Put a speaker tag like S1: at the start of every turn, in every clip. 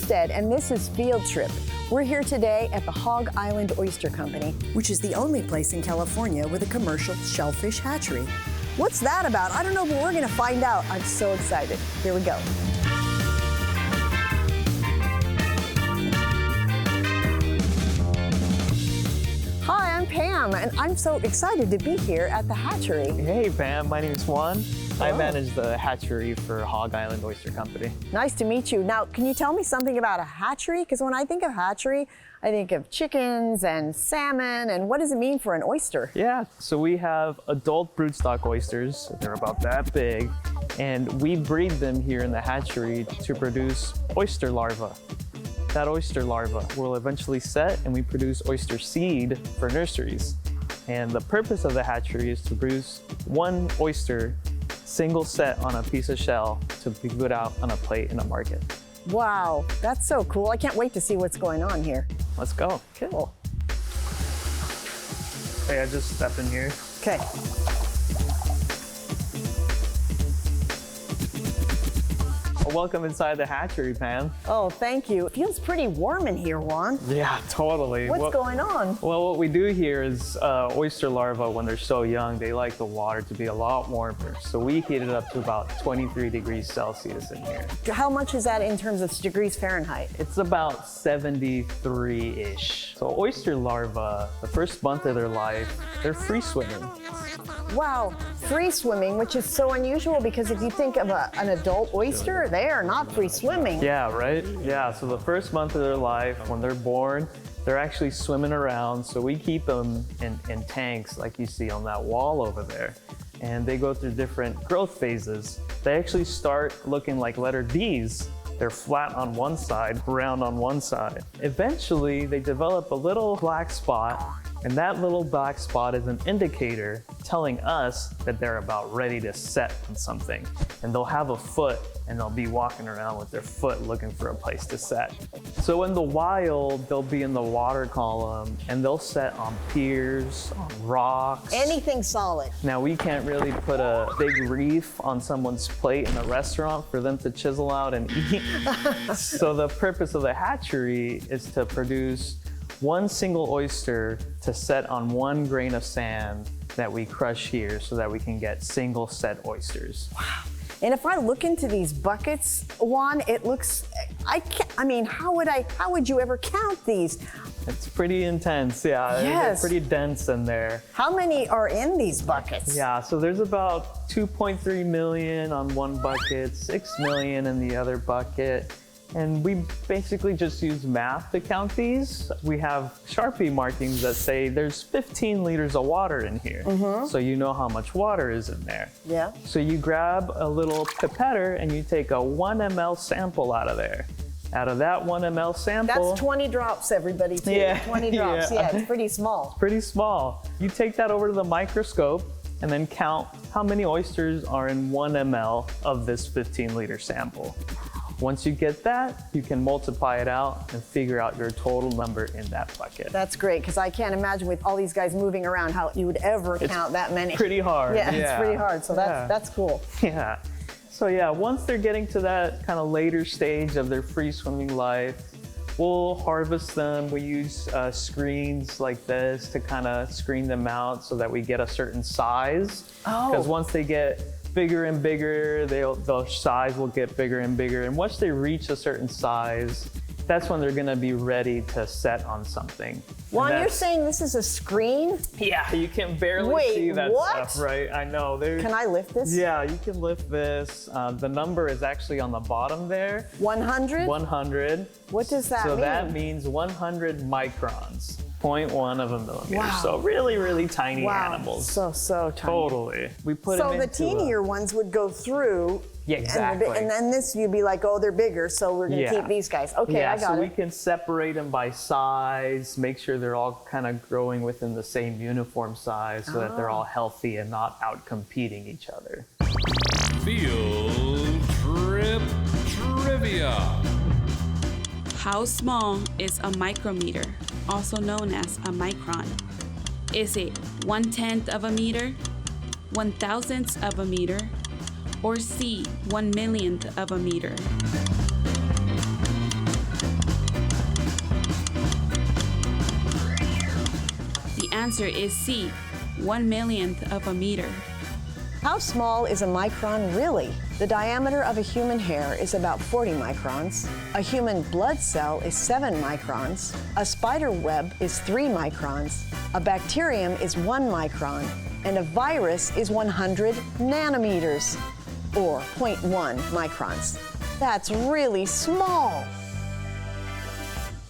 S1: Homestead, and this is Field Trip. We're here today at the Hog Island Oyster Company, which is the only place in California with a commercial shellfish hatchery. What's that about? I don't know, but we're gonna find out. I'm so excited. Here we go. Hi, I'm Pam, and I'm so excited to be here at the hatchery.
S2: Hey Pam, my name is Juan. I manage the hatchery for Hog Island Oyster Company.
S1: Nice to meet you. Now, can you tell me something about a hatchery? Because when I think of hatchery, I think of chickens and salmon, and what does it mean for an oyster?
S2: Yeah, so we have adult broodstock oysters. They're about that big, and we breed them here in the hatchery to produce oyster larvae. That oyster larva will eventually set, and we produce oyster seed for nurseries. And the purpose of the hatchery is to produce one oyster single set on a piece of shell to be put out on a plate in a market.
S1: Wow, that's so cool. I can't wait to see what's going on here.
S2: Let's go.
S1: Cool.
S2: Hey, I just stepped in here.
S1: Okay.
S2: Welcome inside the hatchery, Pam.
S1: Oh, thank you. It feels pretty warm in here, Juan.
S2: Yeah, totally.
S1: What's going on?
S2: Well, what we do here is oyster larvae, when they're so young, they like the water to be a lot warmer. So we heat it up to about 23 degrees Celsius in here.
S1: How much is that in terms of degrees Fahrenheit?
S2: It's about 73-ish. So oyster larvae, the first month of their life, they're free swimming.
S1: Wow, free swimming, which is so unusual because if you think of an adult oyster, they are not free swimming.
S2: Yeah, right? Yeah, so the first month of their life, when they're born, they're actually swimming around. So we keep them in tanks like you see on that wall over there. And they go through different growth phases. They actually start looking like letter Ds. They're flat on one side, round on one side. Eventually, they develop a little black spot, and that little black spot is an indicator telling us that they're about ready to set on something. And they'll have a foot, and they'll be walking around with their foot looking for a place to set. So in the wild, they'll be in the water column, and they'll set on piers, on rocks.
S1: Anything solid.
S2: Now, we can't really put a big reef on someone's plate in a restaurant for them to chisel out and eat. So the purpose of the hatchery is to produce one single oyster to set on one grain of sand that we crush here so that we can get single set oysters.
S1: Wow. And if I look into these buckets, Juan, it looks, I mean, how would you ever count these?
S2: It's pretty intense, yeah.
S1: Yes.
S2: They're pretty dense in there.
S1: How many are in these buckets?
S2: Yeah, so there's about 2.3 million on one bucket, 6 million in the other bucket. And we basically just use math to count these. We have Sharpie markings that say there's 15 liters of water in here. So you know how much water is in there.
S1: Yeah.
S2: So you grab a little pipetter and you take a 1 ml sample out of there. Out of that 1 ml sample.
S1: That's 20 drops, everybody, too.
S2: Yeah.
S1: 20 drops, yeah, it's pretty small.
S2: Pretty small. You take that over to the microscope and then count how many oysters are in 1 ml of this 15-liter sample. Once you get that, you can multiply it out and figure out your total number in that bucket.
S1: That's great, because I can't imagine with all these guys moving around how you would ever count that many.
S2: Pretty hard.
S1: Yeah, it's pretty hard, so that's cool.
S2: Yeah. So yeah, once they're getting to that kind of later stage of their free swimming life, we'll harvest them. We use screens like this to kind of screen them out so that we get a certain size.
S1: Oh.
S2: Because once they get bigger and bigger, the size will get bigger and bigger. And once they reach a certain size, that's when they're gonna be ready to set on something.
S1: Juan, you're saying this is a screen?
S2: Yeah, you can barely see that stuff, right? I know.
S1: Can I lift this?
S2: Yeah, you can lift this. The number is actually on the bottom there.
S1: 100?
S2: 100.
S1: What does that mean?
S2: So that means 100 microns. 0.1 of a millimeter.
S1: Wow.
S2: So really, really tiny animals.
S1: So tiny.
S2: Totally. We put
S1: so
S2: them
S1: the
S2: into
S1: teenier ones would go through.
S2: Yeah, exactly.
S1: And then this, you'd be like, oh, they're bigger, so we're going to keep these guys. Okay, I got
S2: so
S1: it.
S2: we can separate them by size, make sure they're all kind of growing within the same uniform size so that they're all healthy and not out competing each other.
S3: Field Trip Trivia.
S4: How small is a micrometer, also known as a micron? Is it 1/10 of a meter, 1/1000th of a meter, or C, 1/1,000,000th of a meter? answer is C, 1/1,000,000th of a meter.
S1: How small is a micron really? The diameter of a human hair is about 40 microns. A human blood cell is 7 microns. A spider web is 3 microns. A bacterium is 1 micron. And a virus is 100 nanometers, or 0.1 microns. That's really small.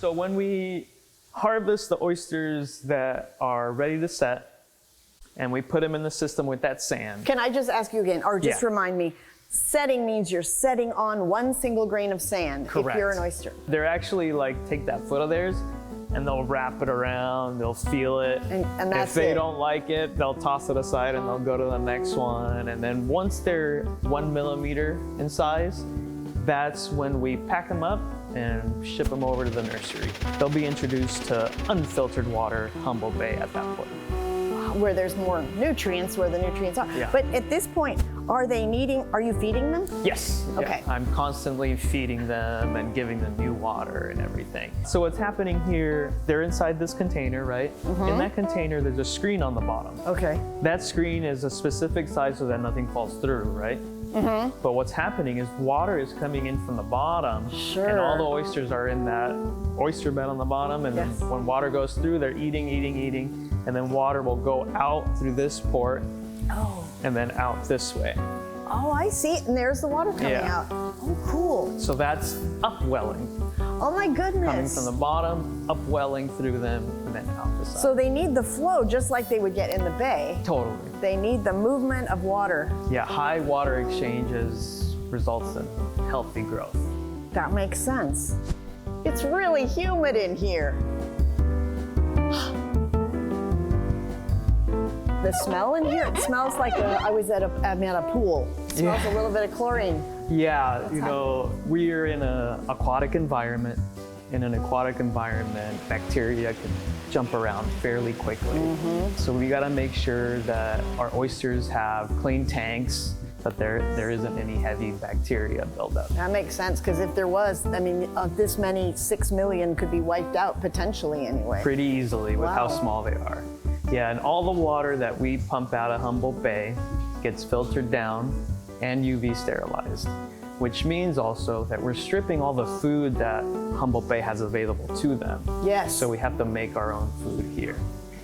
S2: So when we harvest the oysters that are ready to set, and we put them in the system with that sand.
S1: Can I just ask you again, or just
S2: Yeah.
S1: remind me, setting means you're setting on one single grain of sand
S2: Correct.
S1: if you're an oyster.
S2: They're actually like, take that foot of theirs, and they'll wrap it around, they'll feel it.
S1: And that's
S2: if they
S1: it.
S2: don't like it, they'll toss it aside and they'll go to the next one. And then once they're 1 millimeter in size, that's when we pack them up and ship them over to the nursery. They'll be introduced to unfiltered water, Humboldt Bay at that point.
S1: Where there's more nutrients, where the nutrients are.
S2: Yeah.
S1: But at this point, are you feeding them?
S2: Yes.
S1: Okay.
S2: Yeah, I'm constantly feeding them and giving them new water and everything. So what's happening here, they're inside this container, right? In that container, there's a screen on the bottom.
S1: Okay.
S2: That screen is a specific size so that nothing falls through, right? But what's happening is water is coming in from the bottom.
S1: Sure.
S2: And all the oysters are in that oyster bed on the bottom. And
S1: Yes.
S2: then when water goes through, they're eating. And then water will go out through this port
S1: Oh.
S2: and then out this way.
S1: Oh, I see. And there's the water coming
S2: Yeah.
S1: out. Oh, cool.
S2: So that's upwelling.
S1: Oh my goodness.
S2: Coming from the bottom, upwelling through them, and then out the side.
S1: So they need the flow just like they would get in the bay.
S2: Totally.
S1: They need the movement of water.
S2: Yeah, high water exchanges results in healthy growth.
S1: That makes sense. It's really humid in here. The smell in here, it smells like I was at a pool. It smells a little bit of chlorine.
S2: Yeah, we're in an aquatic environment. In an aquatic environment, bacteria can jump around fairly quickly. So we got to make sure that our oysters have clean tanks, that there isn't any heavy bacteria buildup.
S1: That makes sense, because if there was, I mean, this many, 6 million could be wiped out potentially anyway.
S2: Pretty easily with how
S1: Wow.
S2: small they are. Yeah, and all the water that we pump out of Humboldt Bay gets filtered down and UV sterilized, which means also that we're stripping all the food that Humboldt Bay has available to them.
S1: Yes.
S2: So we have to make our own food here.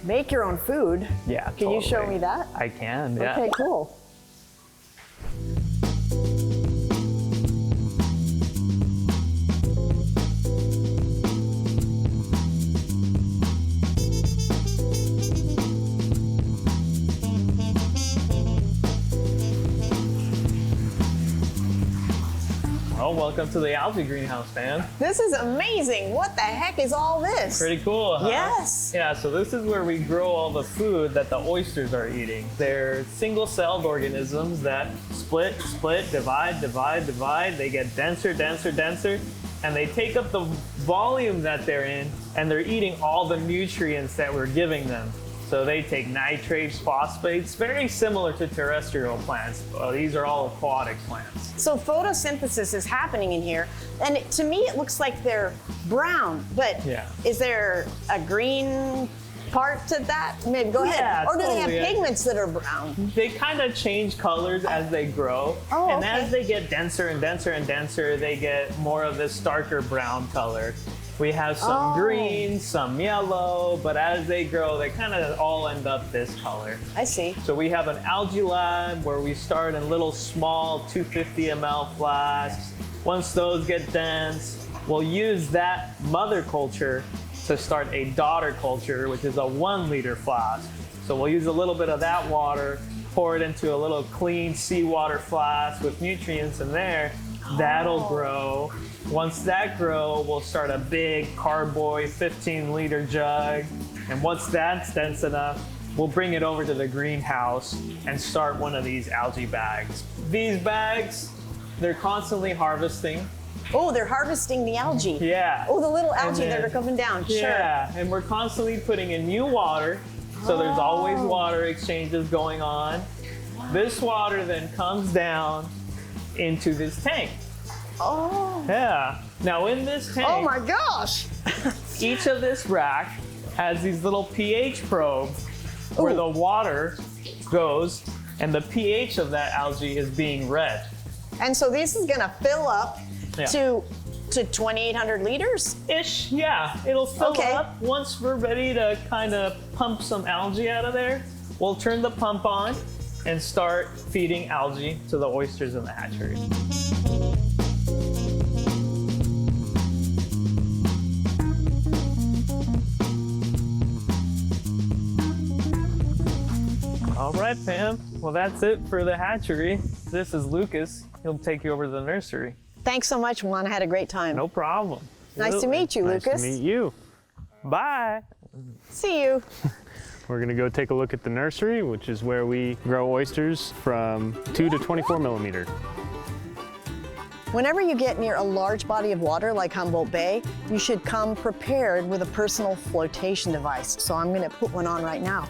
S1: Make your own food.
S2: Yeah,
S1: Can you show
S2: totally.
S1: me that?
S2: I can, yeah.
S1: Okay, cool.
S2: Well, welcome to the algae greenhouse, man.
S1: This is amazing. What the heck is all this?
S2: Pretty cool, huh?
S1: Yes.
S2: Yeah, so this is where we grow all the food that the oysters are eating. They're single-celled organisms that split, divide. They get denser, and they take up the volume that they're in, and they're eating all the nutrients that we're giving them. So they take nitrates, phosphates, very similar to terrestrial plants. These are all aquatic plants.
S1: So photosynthesis is happening in here, and to me it looks like they're brown, but
S2: Yeah.
S1: is there a green part to that? Maybe go ahead.
S2: Yeah,
S1: Or do they
S2: totally.
S1: have pigments that are brown?
S2: They kind of change colors as they grow.
S1: Oh,
S2: and
S1: okay.
S2: as they get denser and denser, they get more of this darker brown color. We have some
S1: Oh.
S2: green, some yellow, but as they grow, they kind of all end up this color.
S1: I see.
S2: So we have an algae lab where we start in little small 250 ml flasks. Once those get dense, we'll use that mother culture to start a daughter culture, which is a 1 liter flask. So we'll use a little bit of that water, pour it into a little clean seawater flask with nutrients in there. That'll grow. Once that grows, we'll start a big carboy 15-liter jug. And once that's dense enough, we'll bring it over to the greenhouse and start one of these algae bags. These bags, they're constantly harvesting.
S1: Oh, they're harvesting the algae.
S2: Yeah.
S1: Oh, the little algae
S2: And
S1: that
S2: then-
S1: are coming down. Sure.
S2: Yeah, and we're constantly putting in new water. So there's always water exchanges going on. This water then comes down into this tank.
S1: Oh.
S2: Yeah. Now in this tank,
S1: Oh my gosh.
S2: each of this rack has these little pH probes where the water goes, and the pH of that algae is being read.
S1: And so this is gonna fill up
S2: Yeah.
S1: to 2,800 liters?
S2: Ish, yeah. It'll fill
S1: Okay.
S2: up. Once we're ready to kind of pump some algae out of there, we'll turn the pump on and start feeding algae to the oysters in the hatchery. All right, Pam. Well, that's it for the hatchery. This is Lucas. He'll take you over to the nursery.
S1: Thanks so much, Juan. I had a great time.
S2: No problem.
S1: Nice to meet you,
S5: Nice
S1: Lucas.
S5: to meet you.
S2: Bye.
S1: See you.
S5: We're gonna go take a look at the nursery, which is where we grow oysters from 2 to 24 millimeter.
S1: Whenever you get near a large body of water like Humboldt Bay, you should come prepared with a personal flotation device. So I'm gonna put one on right now.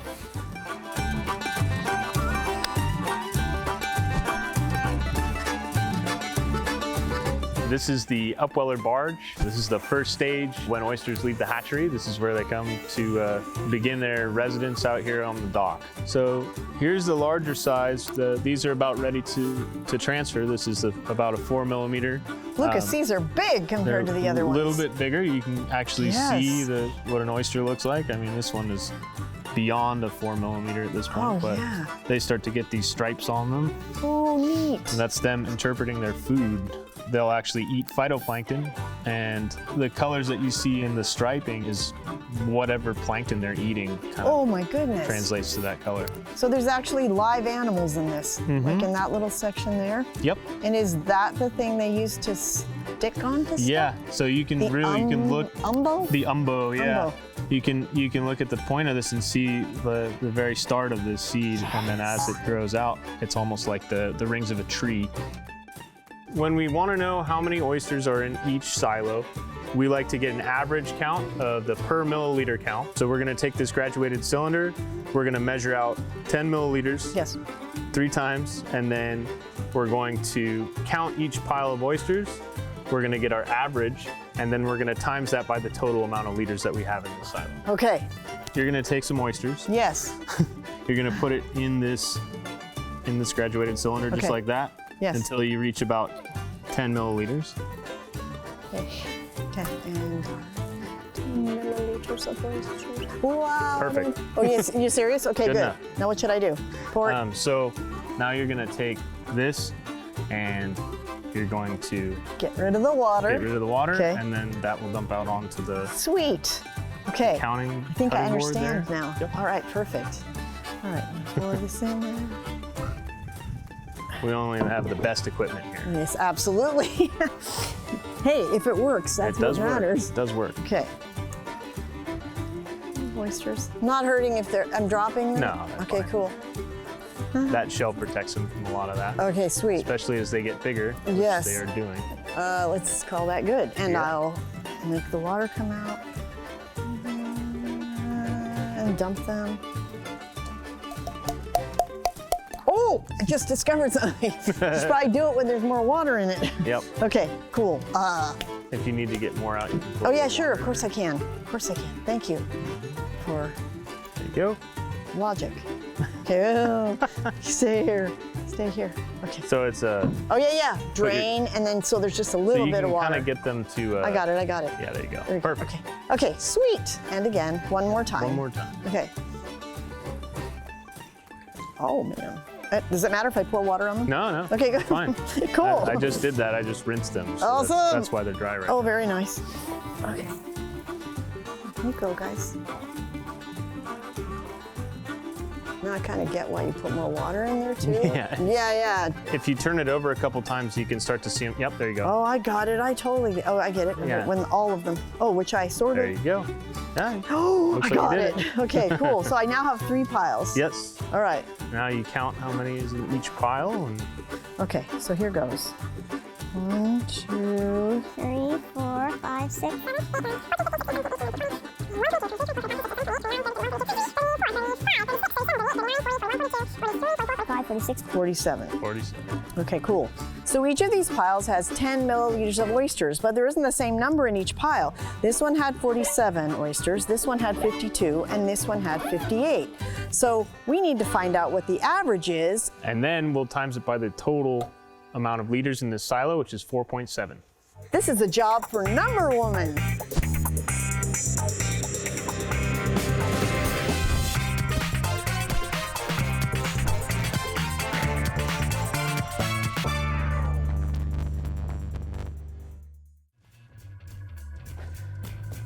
S5: This is the upweller barge. This is the first stage when oysters leave the hatchery. This is where they come to begin their residence out here on the dock. So here's the larger size. These are about ready to transfer. This is about a 4 millimeter.
S1: Lucas, these are big compared to the other ones.
S5: A little bit bigger. You can actually see what an oyster looks like. I mean, this one is beyond a 4 millimeter at this point, but they start to get these stripes on them.
S1: Oh, neat.
S5: And that's them interpreting their food. They'll actually eat phytoplankton, and the colors that you see in the striping is whatever plankton they're eating kind
S1: Oh
S5: of
S1: my goodness.
S5: translates to that color.
S1: So there's actually live animals in this, like in that little section there.
S5: Yep.
S1: And is that the thing they use to stick onto stuff?
S5: Yeah. So you can
S1: The
S5: you can look
S1: umbo?
S5: the umbo. Yeah.
S1: Umbo.
S5: You can look at the point of this and see the very start of the seed, and then as it grows out, it's almost like the rings of a tree. When we want to know how many oysters are in each silo, we like to get an average count of the per milliliter count. So we're going to take this graduated cylinder, we're going to measure out 10 milliliters
S1: Yes.
S5: 3 times, and then we're going to count each pile of oysters. We're going to get our average, and then we're going to times that by the total amount of liters that we have in the silo.
S1: Okay.
S5: You're going to take some oysters.
S1: Yes.
S5: You're going to put it in this graduated cylinder just
S1: Okay.
S5: like that.
S1: Yes.
S5: Until you reach about 10 milliliters.
S1: Okay. And 10 milliliters of oysters. Wow.
S5: Perfect.
S1: Oh, yes. You serious? Okay,
S5: Good
S1: good.
S5: enough.
S1: Now what should I do? Pour it?
S5: So now you're gonna take this and you're going to
S1: Get rid of the water.
S5: get rid of the water,
S1: Okay.
S5: and then that will dump out onto the
S1: Sweet. Okay.
S5: counting.
S1: I think I
S5: cutting board
S1: understand
S5: there.
S1: now.
S5: Yep.
S1: All right, perfect. All right, pour this in there.
S5: We only have the best equipment here.
S1: Yes, absolutely. Hey, if it works, that's
S5: It does
S1: what
S5: work.
S1: matters.
S5: It does work.
S1: Okay. Oysters. Not hurting if I'm dropping them?
S5: No, they're
S1: Okay,
S5: fine.
S1: cool.
S5: That shell protects them from a lot of that,
S1: Okay, sweet.
S5: especially as they get bigger, which
S1: Yes.
S5: they are doing.
S1: Let's call that good. And
S5: Yeah.
S1: I'll make the water come out and dump them. Oh, I just discovered something. Should probably do it when there's more water in it.
S5: Yep.
S1: Okay, cool.
S5: If you need to get more out, you can put
S1: Oh
S5: a
S1: yeah,
S5: little
S1: sure,
S5: water
S1: of course I can. Of course I can. Thank you for
S5: There you go.
S1: logic. Okay, oh, stay here. Stay here. Okay.
S5: So it's a.
S1: Oh yeah. Drain, and then so there's just a
S5: So
S1: little
S5: you
S1: bit
S5: can
S1: of water.
S5: kind of get them to.
S1: I got it.
S5: Yeah, there you go.
S1: There we go.
S5: Perfect.
S1: Okay. Okay, sweet. And again, one more time.
S5: One more time.
S1: Okay. Oh man. Does it matter if I pour water on them?
S5: No.
S1: Okay, good.
S5: Fine.
S1: Cool.
S5: I just did that. I just rinsed them. So
S1: Awesome.
S5: That's why they're dry right
S1: Oh,
S5: now.
S1: very nice. Okay. Here you go, guys. Now I kind of get why you put more water in there too.
S5: Yeah.
S1: Yeah.
S5: If you turn it over a couple times, you can start to see them. Yep, there you go.
S1: Oh, I got it. I totally get. Oh, I get it.
S5: Yeah.
S1: When all of them. Oh, which I
S5: There
S1: sorted.
S5: you go. Yeah.
S1: Oh,
S5: Looks
S1: I
S5: like you
S1: got
S5: did
S1: it. Okay, cool. So I now have 3 piles.
S5: Yes.
S1: All right.
S5: Now you count how many is in each pile. And
S1: Okay, so here goes. 1, 2.
S6: 3, 4, 5, 6. 5, 46.
S1: 47.
S5: 47.
S1: Okay, cool. So each of these piles has 10 milliliters of oysters, but there isn't the same number in each pile. This one had 47 oysters, this one had 52, and this one had 58. So we need to find out what the average is.
S5: And then we'll times it by the total amount of liters in this silo, which is 4.7.
S1: This is a job for Number Woman.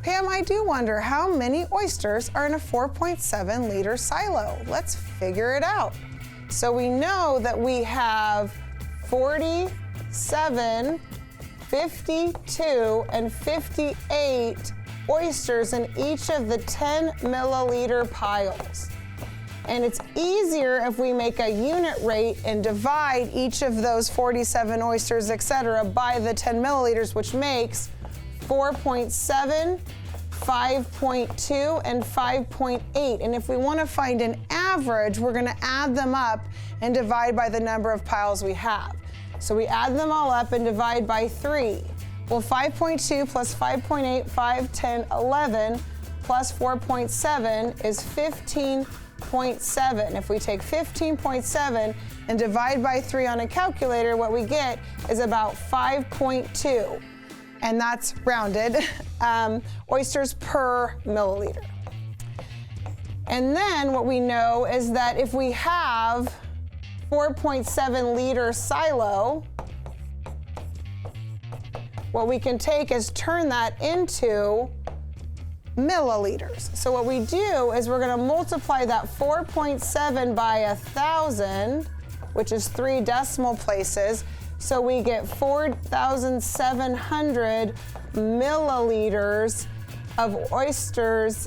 S7: Pam, I do wonder how many oysters are in a 4.7 liter silo. Let's figure it out. So we know that we have 47, 52, and 58 oysters in each of the 10 milliliter piles. And it's easier if we make a unit rate and divide each of those 47 oysters, etc., by the 10 milliliters, which makes 4.7, 5.2, and 5.8. And if we want to find an average, we're going to add them up and divide by the number of piles we have. So we add them all up and divide by 3. Well, 5.2 plus 5.8, 5, 10, 11, plus 4.7 is 15.7. If we take 15.7 and divide by 3 on a calculator, what we get is about 5.2. And that's rounded, oysters per milliliter. And then what we know is that if we have 4.7 liter silo, what we can take is turn that into milliliters. So what we do is we're going to multiply that 4.7 by 1,000, which is 3 decimal places. So we get 4,700 milliliters of oysters,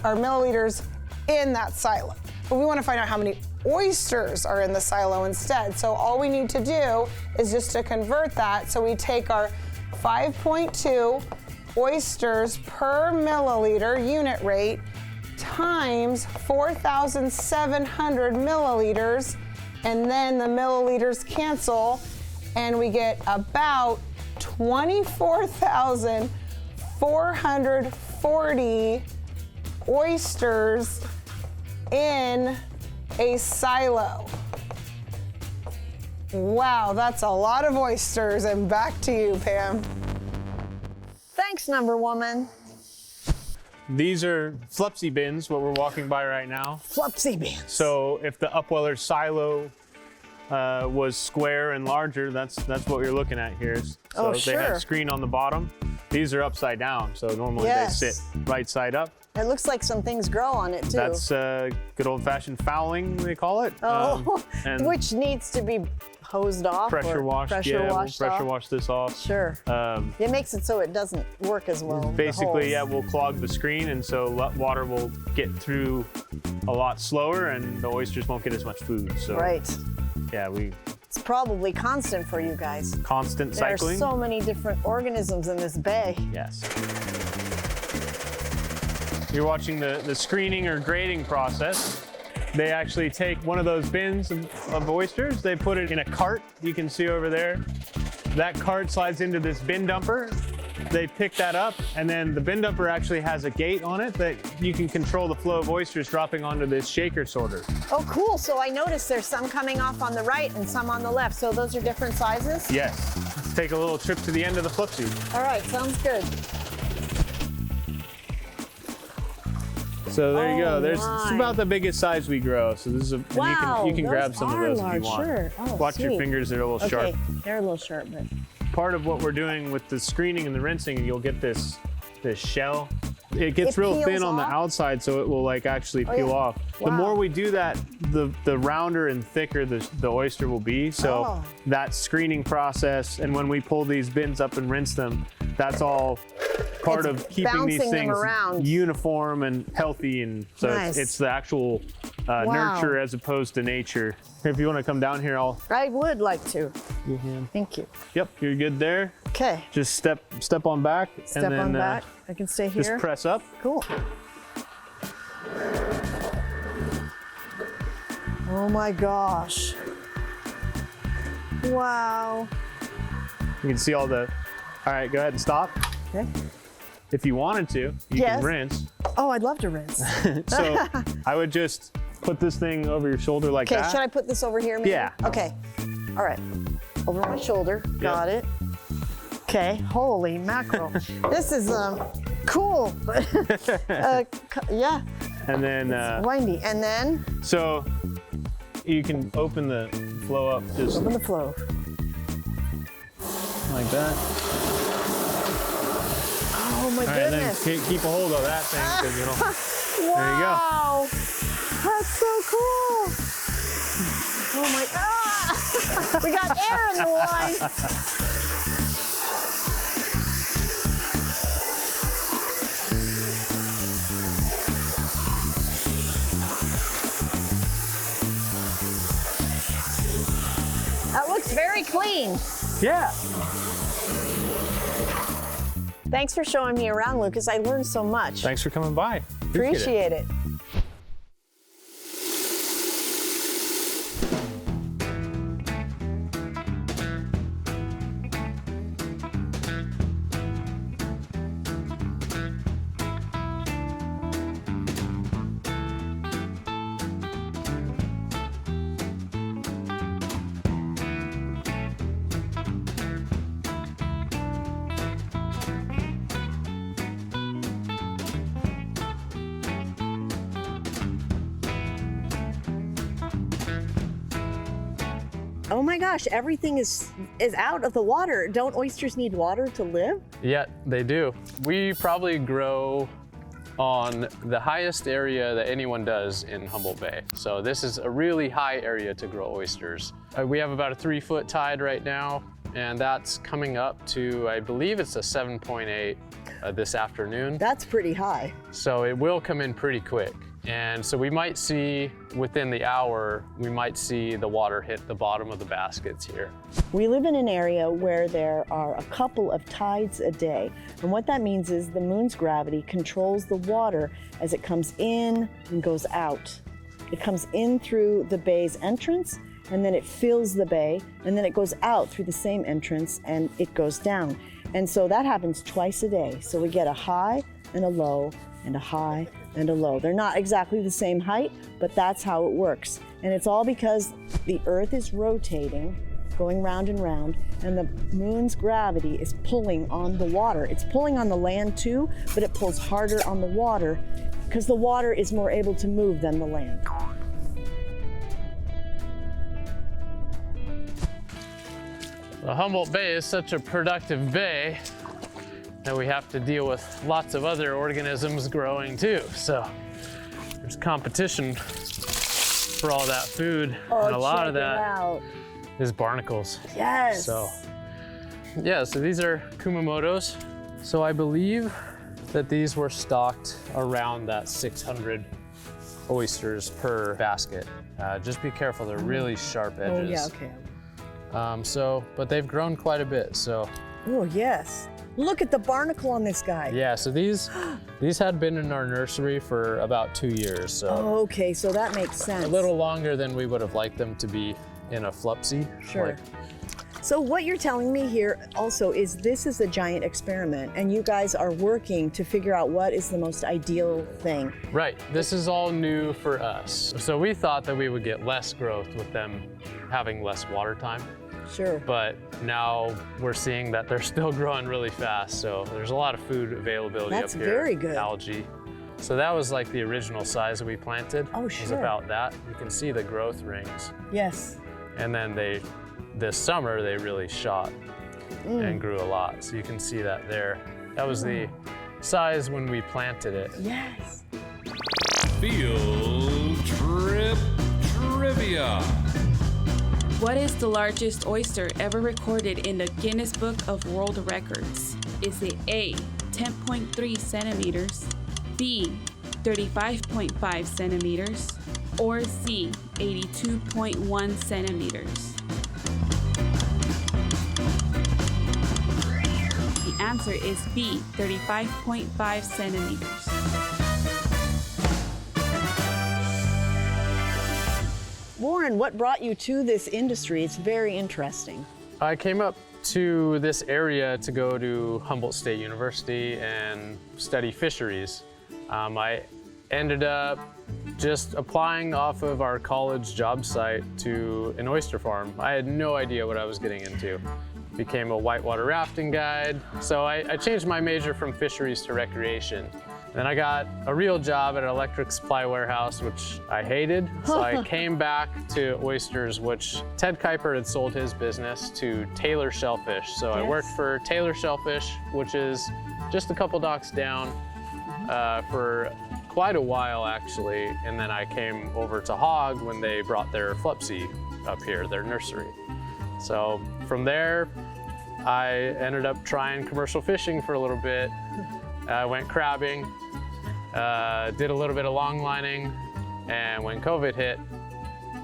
S7: or milliliters, in that silo. But we want to find out how many oysters are in the silo instead. So all we need to do is just to convert that. So we take our 5.2 oysters per milliliter unit rate times 4,700 milliliters, and then the milliliters cancel, and we get about 24,440 oysters in a silo. Wow, that's a lot of oysters, and back to you, Pam.
S1: Thanks, Number Woman.
S5: These are Flupsy bins, what we're walking by right now.
S1: Flupsy bins.
S5: So if the Upweller silo was square and larger, that's what you're looking at here. So
S1: Oh,
S5: they
S1: sure.
S5: have screen on the bottom. These are upside down, so normally
S1: Yes.
S5: they sit right side up.
S1: It looks like some things grow on it, too.
S5: That's good old-fashioned fouling, they call it.
S1: Oh,
S5: and
S1: which needs to be hosed off.
S5: pressure
S1: or
S5: washed.
S1: Pressure
S5: Yeah,
S1: washed
S5: we'll pressure
S1: off.
S5: wash this off.
S1: Sure. It makes it so it doesn't work as well. the
S5: Basically,
S1: holes.
S5: yeah, we'll clog the screen, and so water will get through a lot slower, and the oysters won't get as much food. So
S1: Right.
S5: yeah, we
S1: It's probably constant for you guys.
S5: constant
S1: There
S5: cycling.
S1: are so many different organisms in this bay.
S5: Yes. You're watching the screening or grading process. They actually take one of those bins of oysters, they put it in a cart you can see over there. That cart slides into this bin dumper. They pick that up, and then the bin dumper actually has a gate on it that you can control the flow of oysters dropping onto this shaker sorter.
S1: Oh, cool. So I noticed there's some coming off on the right and some on the left. So those are different sizes?
S5: Yes. Let's take a little trip to the end of the Flupsy.
S1: All right, sounds good.
S5: So there you
S1: Oh,
S5: go. It's
S1: my.
S5: about the biggest size we grow. So this is and
S1: Wow,
S5: you can grab
S1: those
S5: some of
S1: are
S5: those
S1: large,
S5: if you want.
S1: sure. Oh,
S5: Watch your
S1: sweet.
S5: fingers; they're a little sharp.
S1: Okay, they're a little sharp, but
S5: Part of what we're doing with the screening and the rinsing, you'll get this shell. It gets
S1: It
S5: real
S1: peels
S5: thin on the
S1: off?
S5: outside, so it will like actually
S1: Oh,
S5: peel
S1: yeah.
S5: off. The
S1: Wow.
S5: more we do that, the rounder and thicker the oyster will be. So
S1: Oh.
S5: that screening process, and when we pull these bins up and rinse them, that's all part
S1: It's
S5: of keeping these
S1: bouncing them
S5: things
S1: around.
S5: uniform and healthy. And so
S1: Nice.
S5: it's the actual
S1: Wow.
S5: nurture as opposed to nature. If you want to come down here,
S1: I would like to. Thank you.
S5: Yep, you're good there.
S1: Okay,
S5: Just step on back.
S1: step
S5: and then,
S1: on back. I can stay here.
S5: Just press up.
S1: Cool. Oh my gosh. Wow.
S5: You can see all the, all right, go ahead and stop.
S1: Okay.
S5: If you wanted to, you
S1: Yes.
S5: can rinse.
S1: Oh, I'd love to rinse.
S5: So I would just put this thing over your shoulder like
S1: Okay,
S5: that.
S1: should I put this over here, maybe?
S5: Yeah.
S1: Okay. All right. Over my shoulder. Got it. Okay. Holy mackerel. This is cool. Yeah.
S5: And then,
S1: Windy. And then
S5: so you can open the flow up just
S1: open the flow.
S5: like that.
S1: Oh my
S5: All right, and then
S1: goodness.
S5: keep a hold of that thing because you know.
S1: Wow.
S5: There you go.
S1: That's so cool. Oh my God. We got air in the wine. That looks very clean.
S5: Yeah.
S1: Thanks for showing me around, Lucas. I learned so much.
S5: Thanks for coming by.
S1: Appreciate it. Oh my gosh, everything is out of the water. Don't oysters need water to live?
S8: Yeah, they do. We probably grow on the highest area that anyone does in Humboldt Bay. So this is a really high area to grow oysters. We have about a 3-foot tide right now, and that's coming up to, I believe it's a 7.8 this afternoon.
S1: That's pretty high.
S8: So it will come in pretty quick. And so we might see, within the hour, we might see the water hit the bottom of the baskets here.
S1: We live in an area where there are a couple of tides a day. And what that means is the moon's gravity controls the water as it comes in and goes out. It comes in through the bay's entrance, and then it fills the bay, and then it goes out through the same entrance and it goes down. And so that happens twice a day. So we get a high and a low and a high and a low. They're not exactly the same height, but that's how it works. And it's all because the Earth is rotating, going round and round, and the moon's gravity is pulling on the water. It's pulling on the land too, but it pulls harder on the water because the water is more able to move than the land.
S8: The Humboldt Bay is such a productive bay that we have to deal with lots of other organisms growing too. So there's competition for all that food, and a lot of that is barnacles.
S1: Yes.
S8: So yeah, so these are Kumamotos. So I believe that these were stocked around that 600 oysters per basket. Just be careful, they're really sharp edges.
S1: Oh yeah, okay.
S8: But they've grown quite a bit, so.
S1: Oh yes. Look at the barnacle on this guy.
S8: Yeah, so these had been in our nursery for about 2 years, so.
S1: Oh, okay, so that makes sense.
S8: A little longer than we would have liked them to be in a flupsy.
S1: Sure. So what you're telling me here also is this is a giant experiment, and you guys are working to figure out what is the most ideal thing.
S8: Right, this is all new for us. So we thought that we would get less growth with them having less water time.
S1: Sure.
S8: But now we're seeing that they're still growing really fast. So there's a lot of food availability
S1: That's
S8: up here.
S1: very good.
S8: Algae. So that was like the original size that we planted.
S1: Oh,
S8: It was
S1: sure.
S8: about that. You can see the growth rings.
S1: Yes.
S8: And then this summer, they really shot and grew a lot. So you can see that there. That was the size when we planted it.
S1: Yes.
S3: Field Trip Trivia.
S4: What is the largest oyster ever recorded in the Guinness Book of World Records? Is it A, 10.3 centimeters, B, 35.5 centimeters, or C, 82.1 centimeters? The answer is B, 35.5 centimeters.
S1: Warren, what brought you to this industry? It's very interesting.
S8: I came up to this area to go to Humboldt State University and study fisheries. I ended up just applying off of our college job site to an oyster farm. I had no idea what I was getting into. Became a whitewater rafting guide. So I changed my major from fisheries to recreation. Then I got a real job at an electric supply warehouse, which I hated. So I came back to oysters, which Ted Kuiper had sold his business to Taylor Shellfish. So I worked for Taylor Shellfish, which is just a couple docks down, for quite a while actually. And then I came over to Hog when they brought their Flupsy up here, their nursery. So from there, I ended up trying commercial fishing for a little bit. I went crabbing, did a little bit of long lining, and when COVID hit,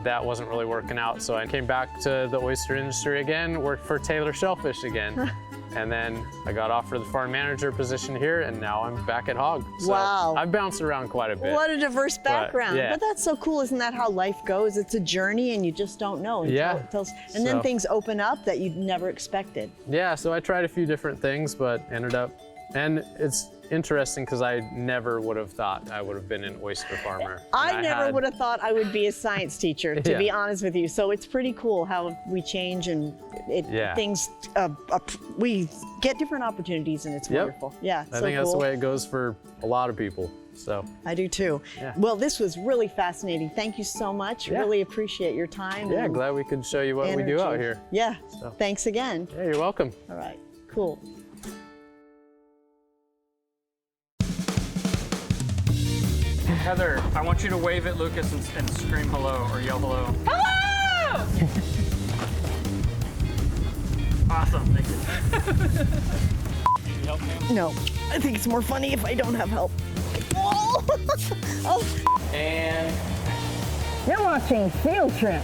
S8: that wasn't really working out. So I came back to the oyster industry again, worked for Taylor Shellfish again. And then I got offered the farm manager position here, and now I'm back at Hog. So
S1: Wow.
S8: I've bounced around quite a bit.
S1: What a diverse background.
S8: yeah.
S1: But that's so cool. Isn't that how life goes? It's a journey and you just don't know. And then things open up that you never expected.
S8: Yeah, so I tried a few different things, but ended up, and it's interesting because I never would have thought I would have been an oyster farmer.
S1: I never would have thought I would be a science teacher, to
S8: Yeah.
S1: be honest with you. So it's pretty cool how we change and things, we get different opportunities and it's wonderful. Yeah,
S8: I think that's the way it goes for a lot of people. So
S1: I do too.
S8: Yeah.
S1: Well, this was really fascinating. Thank you so much.
S8: Yeah.
S1: Really appreciate your time.
S8: yeah,
S1: and
S8: glad we could show you what we do out
S1: energy.
S8: here.
S1: Yeah,
S8: So.
S1: thanks again.
S8: Yeah, you're welcome.
S1: All right, cool.
S9: Heather, I want you to wave at Lucas and scream hello or yell hello.
S4: Hello!
S9: Awesome, thank you. Need help, ma'am?
S1: No, I think it's more funny if I don't have help. Oh.
S9: And
S1: You're watching Field Trip.